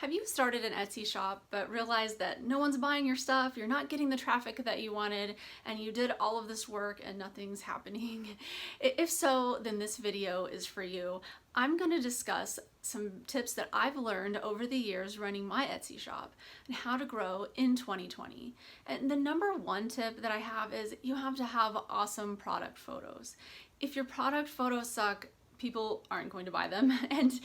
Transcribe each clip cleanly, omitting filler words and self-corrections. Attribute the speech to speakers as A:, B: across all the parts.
A: Have you started an Etsy shop but realized that no one's buying your stuff, you're not getting the traffic that you wanted, and you did all of this work and nothing's happening? If so, then this video is for you. I'm going to discuss some tips that I've learned over the years running my Etsy shop and how to grow in 2020. And the number one tip that I have is you have to have awesome product photos. If your product photos suck, people aren't going to buy them. And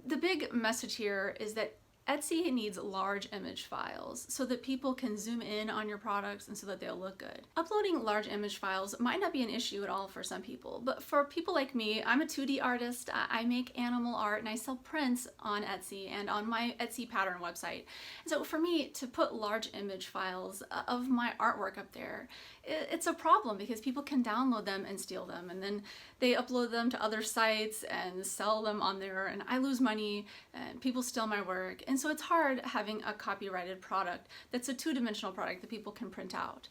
A: the big message here is that Etsy needs large image files so that people can zoom in on your products and so that they'll look good. Uploading large image files might not be an issue at all for some people, but for people like me, I'm a 2D artist, I make animal art, and I sell prints on Etsy and on my Etsy pattern website. So for me to put large image files of my artwork up there, it's a problem because people can download them and steal them, and then they upload them to other sites and sell them on there, and I lose money and people steal my work. And so it's hard having a copyrighted product that's a two-dimensional product that people can print out.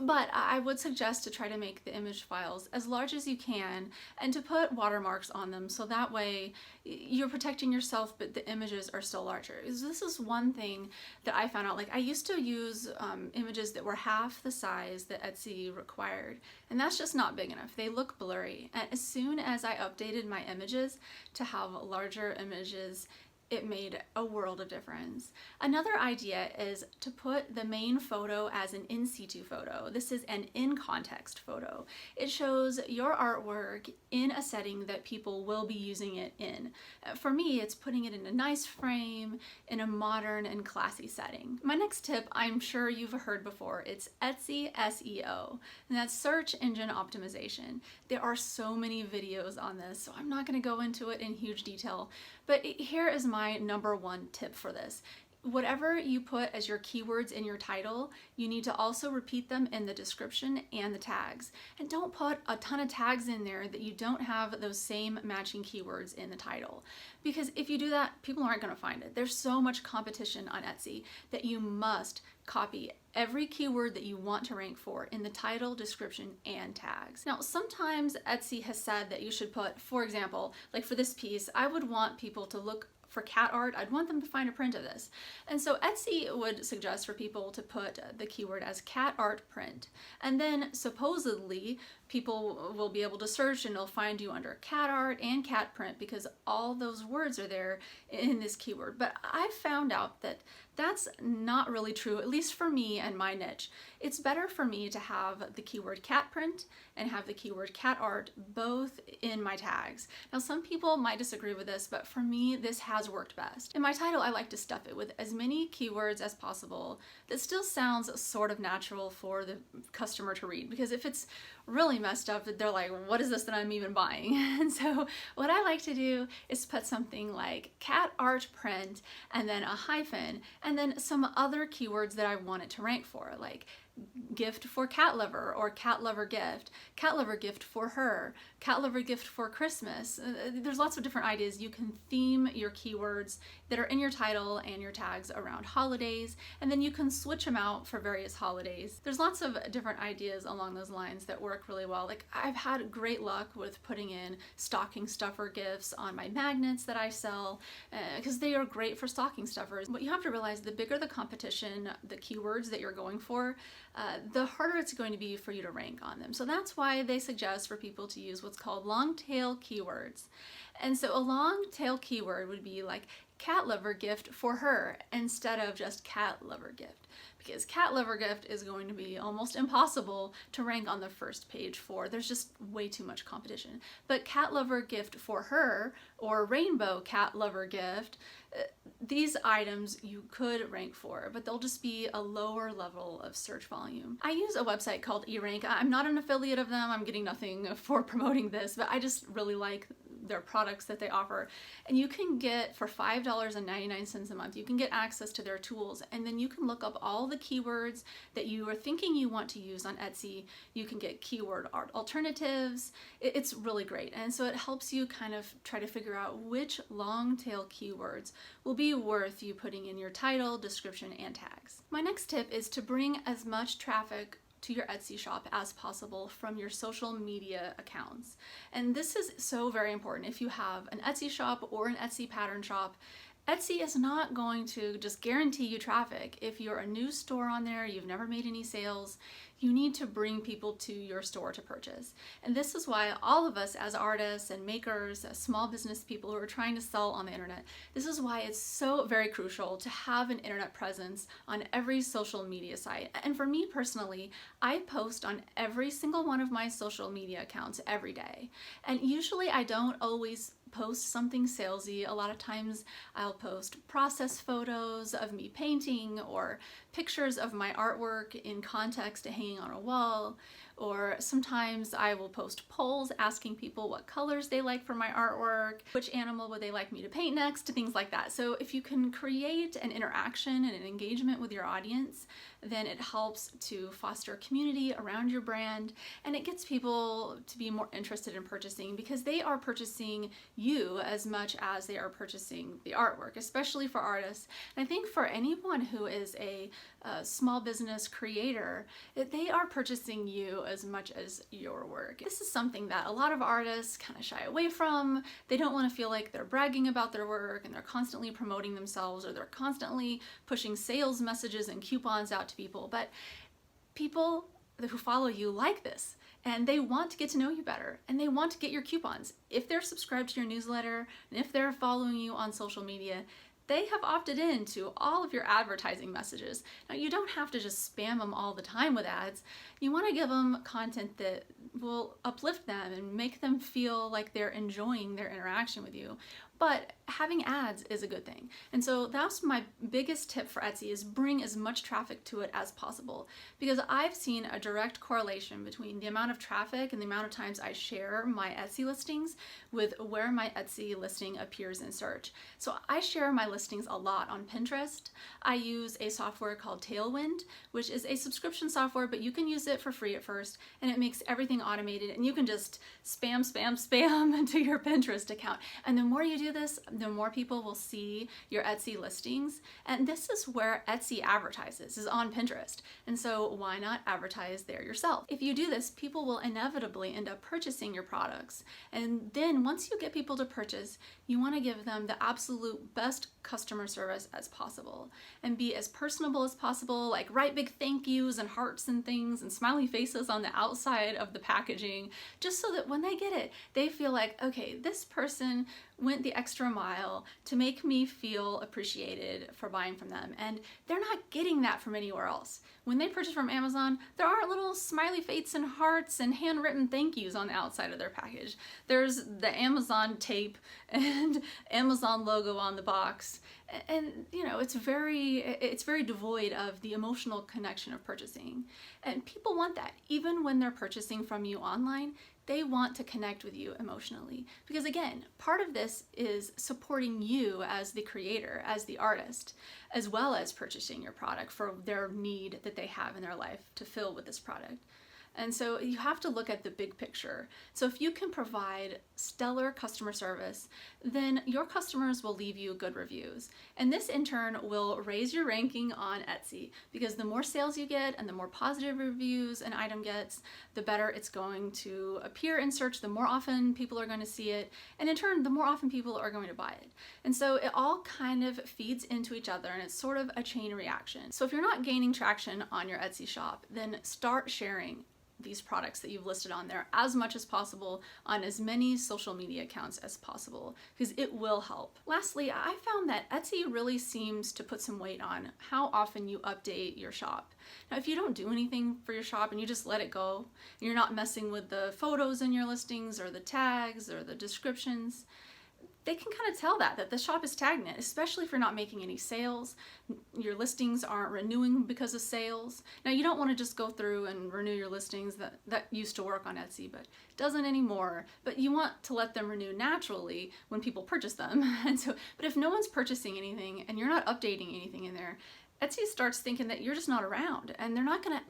A: But I would suggest to try to make the image files as large as you can and to put watermarks on them so that way you're protecting yourself but the images are still larger. This is one thing that I found out. Like, I used to use images that were half the size that Etsy required, and that's just not big enough. They look blurry. And as soon as I updated my images to have larger images, it made a world of difference. Another idea is to put the main photo as an in situ photo. This is an in context photo. It shows your artwork in a setting that people will be using it in. For me, it's putting it in a nice frame, in a modern and classy setting. My next tip, I'm sure you've heard before, it's Etsy SEO, and that's search engine optimization. There are so many videos on this, so I'm not gonna go into it in huge detail, but here is my number one tip for this. Whatever you put as your keywords in your title, you need to also repeat them in the description and the tags. And don't put a ton of tags in there that you don't have those same matching keywords in the title. Because if you do that, people aren't going to find it. There's so much competition on Etsy that you must copy every keyword that you want to rank for in the title, description, and tags. Now, sometimes Etsy has said that you should put, for example, like for this piece, I would want people to look for cat art. I'd want them to find a print of this. And so Etsy would suggest for people to put the keyword as cat art print. And then supposedly people will be able to search and they'll find you under cat art and cat print because all those words are there in this keyword. But I found out that that's not really true, at least for me and my niche. It's better for me to have the keyword cat print and have the keyword cat art both in my tags. Now, some people might disagree with this, but for me, this has worked best. In my title, I like to stuff it with as many keywords as possible that still sounds sort of natural for the customer to read, because if it's really messed up, they're like, what is this that I'm even buying? And so what I like to do is put something like cat art print and then a hyphen and then some other keywords that I want it to rank for, like gift for cat lover or cat lover gift for her, cat lover gift for Christmas. There's lots of different ideas. You can theme your keywords that are in your title and your tags around holidays, and then you can switch them out for various holidays. There's lots of different ideas along those lines that work really well. Like, I've had great luck with putting in stocking stuffer gifts on my magnets that I sell because they are great for stocking stuffers. But you have to realize the bigger the competition, the keywords that you're going for, the harder it's going to be for you to rank on them. So that's why they suggest for people to use what's called long tail keywords. And so a long tail keyword would be like cat lover gift for her instead of just cat lover gift, because cat lover gift is going to be almost impossible to rank on the first page for. There's just way too much competition. But cat lover gift for her or rainbow cat lover gift, these items you could rank for, but they'll just be a lower level of search volume. I use a website called eRank. I'm not an affiliate of them. I'm getting nothing for promoting this, but I just really like their products that they offer. And you can get, for $5.99 a month, you can get access to their tools, and then you can look up all the keywords that you are thinking you want to use on Etsy. You can get keyword art alternatives. It's really great. And so it helps you kind of try to figure out which long tail keywords will be worth you putting in your title, description, and tags. My next tip is to bring as much traffic to your Etsy shop as possible from your social media accounts. And this is so very important. If you have an Etsy shop or an Etsy pattern shop, Etsy is not going to just guarantee you traffic. If you're a new store on there, you've never made any sales, you need to bring people to your store to purchase. And this is why all of us as artists and makers, as small business people who are trying to sell on the internet, this is why it's so very crucial to have an internet presence on every social media site. And for me personally, I post on every single one of my social media accounts every day. And usually I don't always post something salesy. A lot of times I'll post process photos of me painting or pictures of my artwork in context hanging on a wall, or sometimes I will post polls asking people what colors they like for my artwork, which animal would they like me to paint next, things like that. So if you can create an interaction and an engagement with your audience, then it helps to foster community around your brand, and it gets people to be more interested in purchasing because they are purchasing you as much as they are purchasing the artwork, especially for artists. And I think for anyone who is a small business creator, they are purchasing you as much as your work. This is something that a lot of artists kind of shy away from. They don't want to feel like they're bragging about their work and they're constantly promoting themselves, or they're constantly pushing sales messages and coupons out to people. But people who follow you like this, and they want to get to know you better, and they want to get your coupons. If they're subscribed to your newsletter and if they're following you on social media, they have opted in to all of your advertising messages. Now, you don't have to just spam them all the time with ads. You want to give them content that will uplift them and make them feel like they're enjoying their interaction with you. But having ads is a good thing. And so that's my biggest tip for Etsy, is bring as much traffic to it as possible. Because I've seen a direct correlation between the amount of traffic and the amount of times I share my Etsy listings with where my Etsy listing appears in search. So I share my listings a lot on Pinterest. I use a software called Tailwind, which is a subscription software, but you can use it for free at first, and it makes everything automated, and you can just spam into your Pinterest account. And the more you do this, the more people will see your Etsy listings. And this is where Etsy advertises, is on Pinterest. And so why not advertise there yourself? If you do this, people will inevitably end up purchasing your products. And then once you get people to purchase, you want to give them the absolute best customer service as possible and be as personable as possible, like write big thank yous and hearts and things and smiley faces on the outside of the packaging, just so that when they get it, they feel like, okay, this person went the extra mile to make me feel appreciated for buying from them. And they're not getting that from anywhere else. When they purchase from Amazon, there aren't little smiley faces and hearts and handwritten thank yous on the outside of their package. There's the Amazon tape and Amazon logo on the box. And you know, it's very devoid of the emotional connection of purchasing. And people want that. Even when they're purchasing from you online, they want to connect with you emotionally. Because again, part of this is supporting you as the creator, as the artist, as well as purchasing your product for their need that they have in their life to fill with this product. And so you have to look at the big picture. So if you can provide stellar customer service, then your customers will leave you good reviews. And this in turn will raise your ranking on Etsy, because the more sales you get and the more positive reviews an item gets, the better it's going to appear in search, the more often people are going to see it, and in turn, the more often people are going to buy it. And so it all kind of feeds into each other, and it's sort of a chain reaction. So if you're not gaining traction on your Etsy shop, then start sharing these products that you've listed on there as much as possible on as many social media accounts as possible, because it will help. Lastly, I found that Etsy really seems to put some weight on how often you update your shop. Now, if you don't do anything for your shop and you just let it go, and you're not messing with the photos in your listings or the tags or the descriptions, they can kind of tell that the shop is stagnant, especially if you're not making any sales. Your listings aren't renewing because of sales. Now, you don't want to just go through and renew your listings. That used to work on Etsy, but doesn't anymore. But you want to let them renew naturally when people purchase them. And so, but if no one's purchasing anything and you're not updating anything in there, Etsy starts thinking that you're just not around, and they're not going to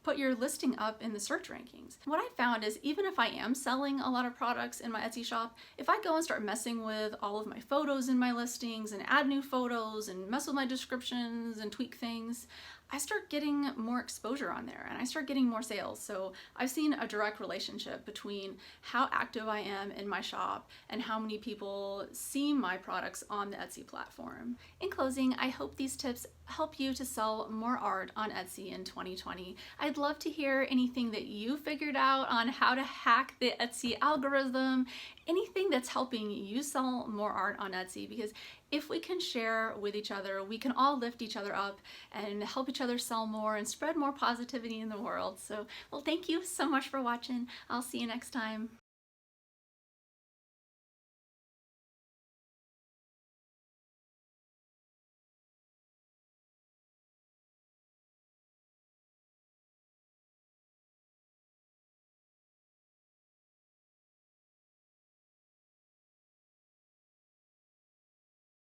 A: put your listing up in the search rankings. What I found is, even if I am selling a lot of products in my Etsy shop, if I go and start messing with all of my photos in my listings and add new photos and mess with my descriptions and tweak things, I start getting more exposure on there and I start getting more sales. So I've seen a direct relationship between how active I am in my shop and how many people see my products on the Etsy platform. In closing, I hope these tips help you to sell more art on Etsy in 2020. I'd love to hear anything that you figured out on how to hack the Etsy algorithm, anything that's helping you sell more art on Etsy, because if we can share with each other, we can all lift each other up and help each other sell more and spread more positivity in the world. So, well, thank you so much for watching. I'll see you next time.